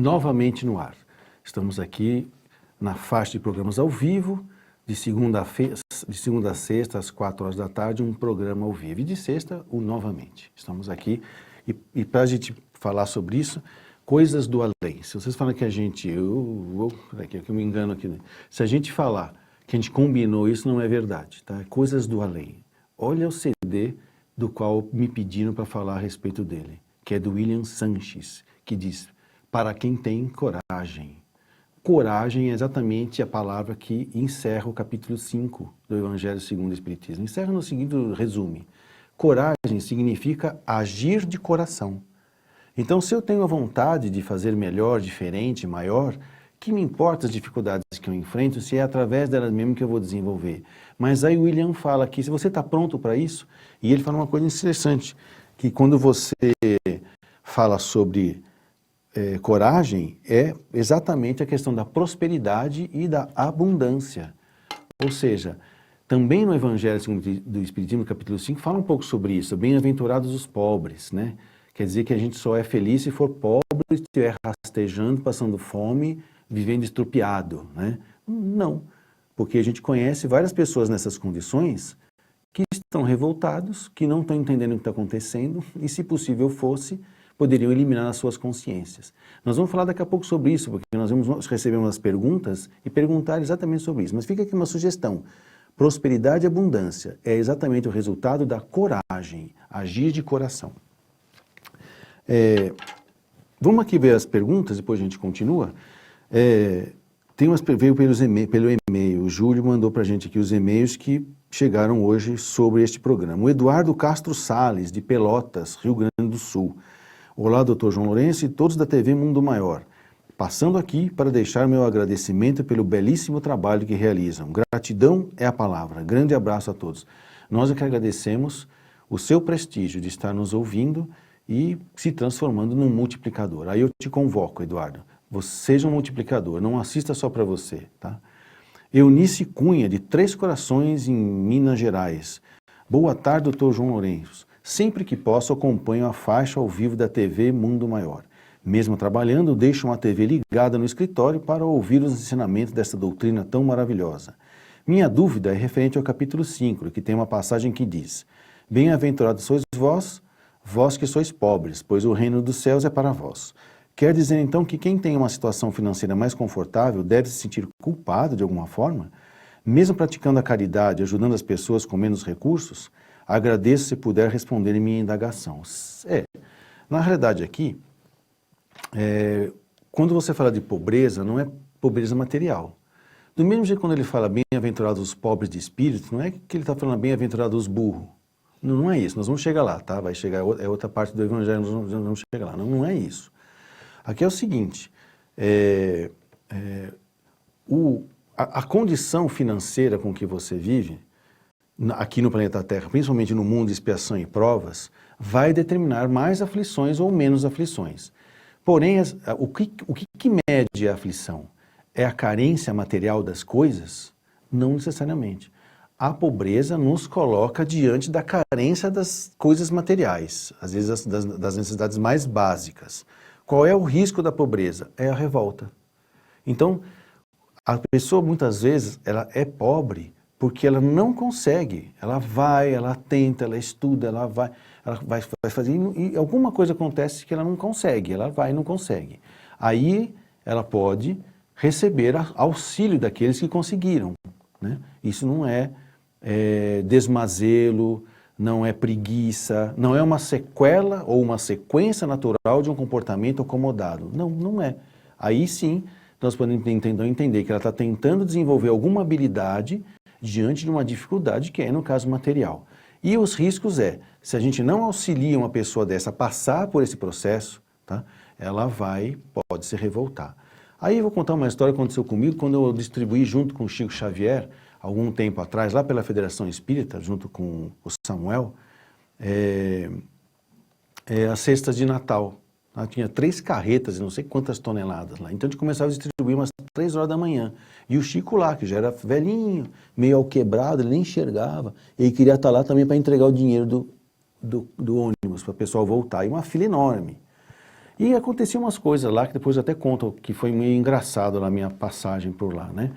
novamente no ar. Estamos aqui na faixa de programas ao vivo, de segunda a sexta, às 4 horas da tarde, um programa ao vivo. E de sexta, o Novamente. Estamos aqui e para a gente falar sobre isso, coisas do além. Se vocês falam que a gente... Peraí, que eu me engano aqui. Se a gente falar que a gente combinou isso, não é verdade, tá? Coisas do além. Olha o CD do qual me pediram para falar a respeito dele, que é do William Sanches, que diz, para quem tem coragem. Coragem é exatamente a palavra que encerra o capítulo 5 do Evangelho segundo o Espiritismo. Encerra no seguinte resumo. Coragem significa agir de coração. Então, se eu tenho a vontade de fazer melhor, diferente, maior, que me importa as dificuldades que eu enfrento, se é através delas mesmo que eu vou desenvolver. Mas aí o William fala que se você está pronto para isso, e ele fala uma coisa interessante, que quando você fala sobre coragem, é exatamente a questão da prosperidade e da abundância. Ou seja, também no Evangelho segundo do Espiritismo, capítulo 5, fala um pouco sobre isso, bem-aventurados os pobres, né? Quer dizer que a gente só é feliz se for pobre, se estiver rastejando, passando fome, vivendo estrupiado, né? Não, porque a gente conhece várias pessoas nessas condições que estão revoltados, que não estão entendendo o que está acontecendo e, se possível fosse, poderiam eliminar as suas consciências. Nós vamos falar daqui a pouco sobre isso, porque nós recebemos as perguntas e perguntar exatamente sobre isso. Mas fica aqui uma sugestão. Prosperidade e abundância é exatamente o resultado da coragem, agir de coração. Vamos aqui ver as perguntas, depois a gente continua. Veio pelo e-mail, o Júlio mandou para a gente aqui os e-mails que chegaram hoje sobre este programa. O Eduardo Castro Sales, de Pelotas, Rio Grande do Sul. Olá, Dr. João Lourenço e todos da TV Mundo Maior. Passando aqui para deixar meu agradecimento pelo belíssimo trabalho que realizam. Gratidão é a palavra. Grande abraço a todos. Nós é que agradecemos o seu prestígio de estar nos ouvindo e se transformando num multiplicador. Aí eu te convoco, Eduardo. Você seja um multiplicador, não assista só para você, tá? Eunice Cunha, de Três Corações, em Minas Gerais. Boa tarde, Dr. João Lourenço. Sempre que posso, acompanho a faixa ao vivo da TV Mundo Maior. Mesmo trabalhando, deixo uma TV ligada no escritório para ouvir os ensinamentos dessa doutrina tão maravilhosa. Minha dúvida é referente ao capítulo 5, que tem uma passagem que diz: Bem-aventurados sois vós, vós que sois pobres, pois o reino dos céus é para vós. Quer dizer então que quem tem uma situação financeira mais confortável deve se sentir culpado de alguma forma? Mesmo praticando a caridade, ajudando as pessoas com menos recursos? Agradeço se puder responder em minha indagação. Na realidade aqui, quando você fala de pobreza, não é pobreza material. Do mesmo jeito quando ele fala bem-aventurados os pobres de espírito, não é que ele está falando bem-aventurados os burros. Não é isso, nós vamos chegar lá, tá? Vai chegar, é outra parte do Evangelho, nós vamos chegar lá. Não é isso. Aqui é o seguinte, a condição financeira com que você vive, aqui no planeta Terra, principalmente no mundo de expiação e provas, vai determinar mais aflições ou menos aflições. Porém, o que mede a aflição? É a carência material das coisas? Não necessariamente. A pobreza nos coloca diante da carência das coisas materiais, às vezes das necessidades mais básicas. Qual é o risco da pobreza? É a revolta. Então, a pessoa muitas vezes ela é pobre porque ela não consegue. Ela vai, ela tenta, ela estuda, ela vai fazer e alguma coisa acontece que ela não consegue. Ela vai e não consegue. Aí ela pode receber auxílio daqueles que conseguiram, né? Isso não é desmazelo, não é preguiça, não é uma sequela ou uma sequência natural de um comportamento acomodado. Não, não é. Aí sim, nós podemos entender que ela está tentando desenvolver alguma habilidade diante de uma dificuldade que é, no caso, material. E os riscos se a gente não auxilia uma pessoa dessa a passar por esse processo, tá? Ela pode se revoltar. Aí eu vou contar uma história que aconteceu comigo quando eu distribuí junto com o Chico Xavier, algum tempo atrás, lá pela Federação Espírita, junto com o Samuel, as cestas de Natal. Lá tinha 3 carretas e não sei quantas toneladas lá. Então a gente começava a distribuir umas 3 horas da manhã. E o Chico lá, que já era velhinho, meio alquebrado, ele nem enxergava. Ele queria estar lá também para entregar o dinheiro do ônibus, para o pessoal voltar. E uma fila enorme. E aconteciam umas coisas lá que depois eu até conto que foi meio engraçado na minha passagem por lá, né?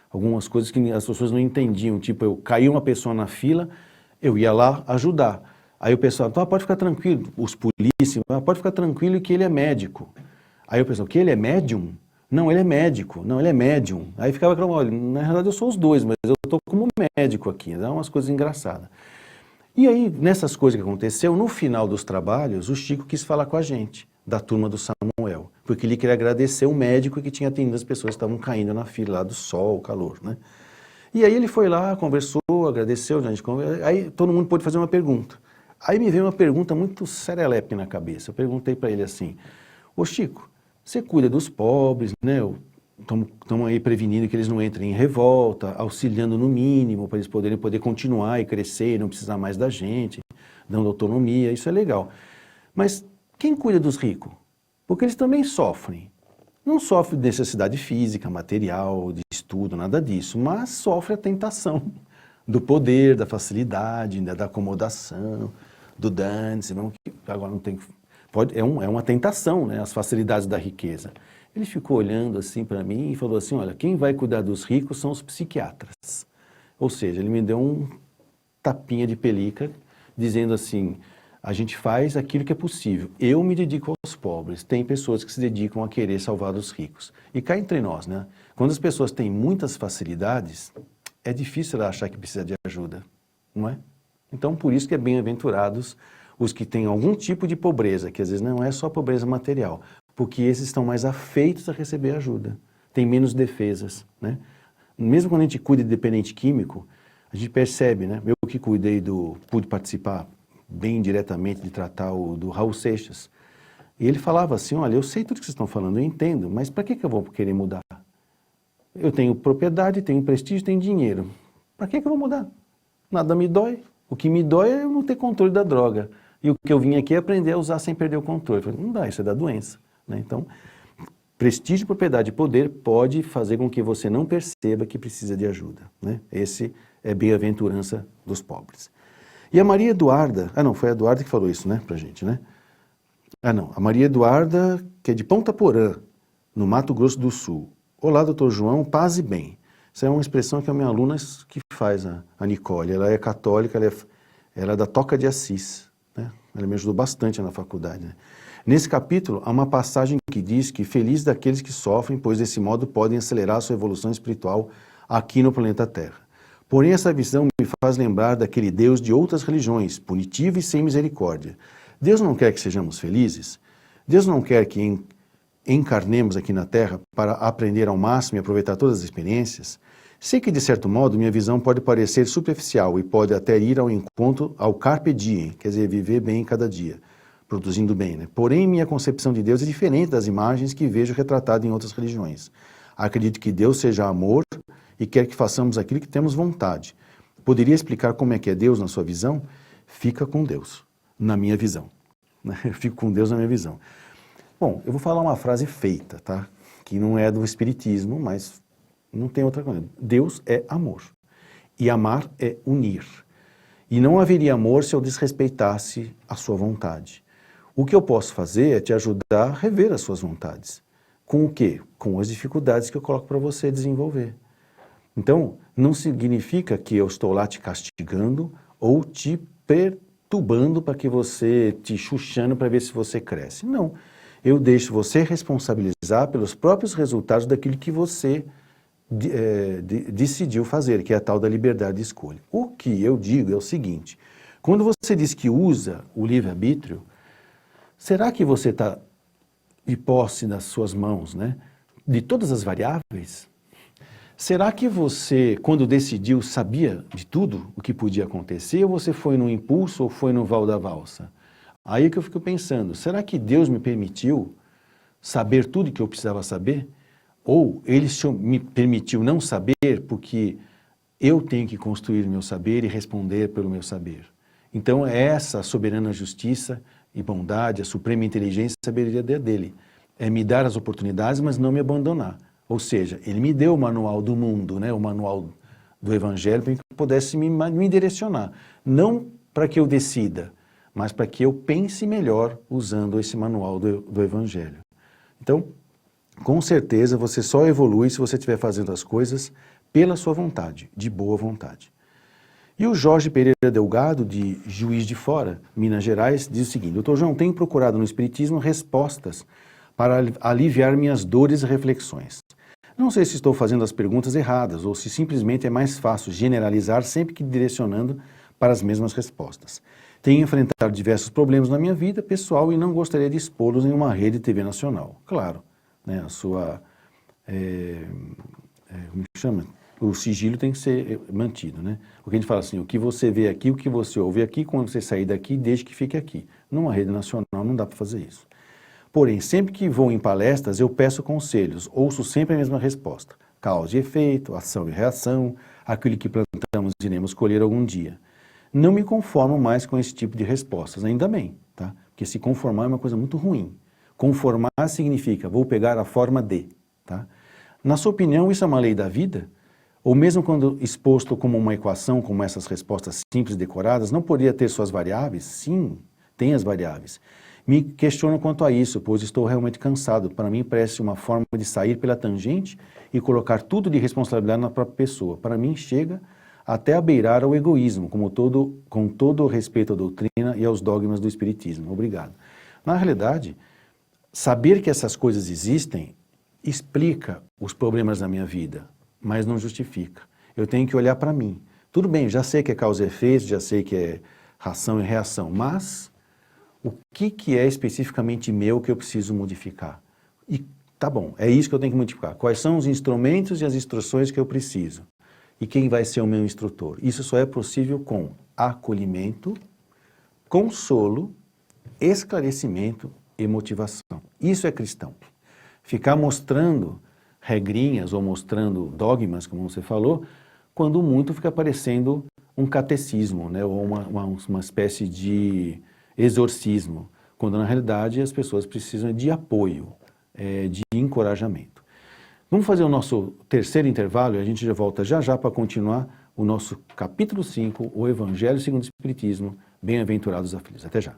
Algumas coisas que as pessoas não entendiam, tipo, eu caía uma pessoa na fila, eu ia lá ajudar. Aí o pessoal, então, pode ficar tranquilo, os polícias, pode ficar tranquilo que ele é médico. Aí o pessoal, que ele é médium? Não, ele é médico, não, ele é médium. Aí ficava aquela, olha, na realidade eu sou os dois, mas eu estou como médico aqui, dá umas coisas engraçadas. E aí, nessas coisas que aconteceu, no final dos trabalhos, o Chico quis falar com a gente, da turma do Samuel, porque ele queria agradecer o médico que tinha atendido as pessoas que estavam caindo na fila lá do sol, o calor, né? E aí ele foi lá, conversou, agradeceu, aí todo mundo pôde fazer uma pergunta. Aí me veio uma pergunta muito serelepe na cabeça. Eu perguntei para ele assim, ô Chico, você cuida dos pobres, né? Estamos aí prevenindo que eles não entrem em revolta, auxiliando no mínimo, para eles poder continuar e crescer, e não precisar mais da gente, dando autonomia, isso é legal. Mas quem cuida dos ricos? Porque eles também sofrem. Não sofrem de necessidade física, material, de estudo, nada disso, mas sofrem a tentação do poder, da facilidade, da acomodação, do dane-se, agora não tem... é uma tentação, né, as facilidades da riqueza. Ele ficou olhando assim para mim e falou assim, olha, quem vai cuidar dos ricos são os psiquiatras. Ou seja, ele me deu um tapinha de pelica, dizendo assim, a gente faz aquilo que é possível. Eu me dedico aos pobres. Tem pessoas que se dedicam a querer salvar os ricos. E cá entre nós, né? Quando as pessoas têm muitas facilidades, é difícil ela achar que precisa de ajuda, não é? Então, por isso que é bem-aventurados os que têm algum tipo de pobreza, que às vezes não é só pobreza material, porque esses estão mais afeitos a receber ajuda, têm menos defesas, né? Mesmo quando a gente cuida de dependente químico, a gente percebe, né? Eu que pude participar bem diretamente de tratar do Raul Seixas, e ele falava assim, olha, eu sei tudo que vocês estão falando, eu entendo, mas para que eu vou querer mudar? Eu tenho propriedade, tenho prestígio, tenho dinheiro. Para que eu vou mudar? Nada me dói. O que me dói é eu não ter controle da droga. E o que eu vim aqui é aprender a usar sem perder o controle. Eu falei, não dá, isso é da doença, né? Então, prestígio, propriedade e poder pode fazer com que você não perceba que precisa de ajuda, né? Esse é bem-aventurança dos pobres. E a Maria Eduarda, foi a Eduarda que falou isso, né, pra gente, né? A Maria Eduarda, que é de Ponta Porã, no Mato Grosso do Sul. Olá, doutor João, paz e bem. Essa é uma expressão que a minha aluna que faz, a Nicole. Ela é católica, ela é da Toca de Assis, né? Ela me ajudou bastante na faculdade, né? Nesse capítulo, há uma passagem que diz que feliz daqueles que sofrem, pois desse modo podem acelerar sua evolução espiritual aqui no planeta Terra. Porém, essa visão me faz lembrar daquele Deus de outras religiões, punitivo e sem misericórdia. Deus não quer que sejamos felizes? Deus não quer que encarnemos aqui na Terra para aprender ao máximo e aproveitar todas as experiências? Sei que, de certo modo, minha visão pode parecer superficial e pode até ir ao encontro ao carpe diem, quer dizer, viver bem cada dia, produzindo bem, né? Porém, minha concepção de Deus é diferente das imagens que vejo retratadas em outras religiões. Acredito que Deus seja amor e quer que façamos aquilo que temos vontade. Poderia explicar como é que é Deus na sua visão? Fica com Deus, na minha visão. Eu fico com Deus na minha visão. Bom, eu vou falar uma frase feita, tá? Que não é do Espiritismo, mas não tem outra coisa. Deus é amor. E amar é unir. E não haveria amor se eu desrespeitasse a sua vontade. O que eu posso fazer é te ajudar a rever as suas vontades. Com o quê? Com as dificuldades que eu coloco para você desenvolver. Então, não significa que eu estou lá te castigando ou te perturbando para que você, te chuchando para ver se você cresce. Não. Eu deixo você responsabilizar pelos próprios resultados daquilo que você decidiu fazer, que é a tal da liberdade de escolha. O que eu digo é o seguinte, quando você diz que usa o livre-arbítrio, será que você está de posse nas suas mãos, né, de todas as variáveis? Será que você, quando decidiu, sabia de tudo o que podia acontecer, ou você foi no impulso ou foi no val da valsa? Aí é que eu fico pensando, será que Deus me permitiu saber tudo que eu precisava saber? Ou Ele me permitiu não saber porque eu tenho que construir meu saber e responder pelo meu saber? Então é essa soberana justiça e bondade, a suprema inteligência e sabedoria dele. É me dar as oportunidades, mas não me abandonar. Ou seja, Ele me deu o manual do mundo, né? O manual do Evangelho, para que pudesse me direcionar. Não para que eu decida, mas para que eu pense melhor usando esse manual do Evangelho. Então, com certeza você só evolui se você estiver fazendo as coisas pela sua vontade, de boa vontade. E o Jorge Pereira Delgado, de Juiz de Fora, Minas Gerais, diz o seguinte: Dr. João, tenho procurado no Espiritismo respostas para aliviar minhas dores e reflexões. Não sei se estou fazendo as perguntas erradas ou se simplesmente é mais fácil generalizar sempre que direcionando para as mesmas respostas. Tenho enfrentado diversos problemas na minha vida pessoal e não gostaria de expô-los em uma rede TV nacional. Claro, né, a sua... como que chama? O sigilo tem que ser mantido, né? Porque a gente fala assim, o que você vê aqui, o que você ouve aqui, quando você sair daqui, desde que fique aqui. Numa rede nacional não dá para fazer isso. Porém, sempre que vou em palestras, eu peço conselhos, ouço sempre a mesma resposta. Causa e efeito, ação e reação, aquilo que plantamos iremos colher algum dia. Não me conformo mais com esse tipo de respostas, ainda bem, tá? Porque se conformar é uma coisa muito ruim. Conformar significa, vou pegar a forma de, tá? Na sua opinião, isso é uma lei da vida? Ou mesmo quando exposto como uma equação, como essas respostas simples decoradas, não poderia ter suas variáveis? Sim, tem as variáveis. Me questiono quanto a isso, pois estou realmente cansado. Para mim parece uma forma de sair pela tangente e colocar tudo de responsabilidade na própria pessoa. Para mim chega até a beirar ao egoísmo, com todo o respeito à doutrina e aos dogmas do Espiritismo. Obrigado. Na realidade, saber que essas coisas existem explica os problemas da minha vida, mas não justifica. Eu tenho que olhar para mim. Tudo bem, já sei que é causa e efeito, já sei que é ação e reação, mas o que é especificamente meu que eu preciso modificar? E tá bom, é isso que eu tenho que modificar. Quais são os instrumentos e as instruções que eu preciso? E quem vai ser o meu instrutor? Isso só é possível com acolhimento, consolo, esclarecimento e motivação. Isso é cristão. Ficar mostrando regrinhas ou mostrando dogmas, como você falou, quando muito fica parecendo um catecismo, né? Ou uma espécie de exorcismo, quando na realidade as pessoas precisam de apoio, de encorajamento. Vamos fazer o nosso terceiro intervalo e a gente já volta já para continuar o nosso capítulo 5, o Evangelho segundo o Espiritismo, Bem-aventurados aflitos. Até já.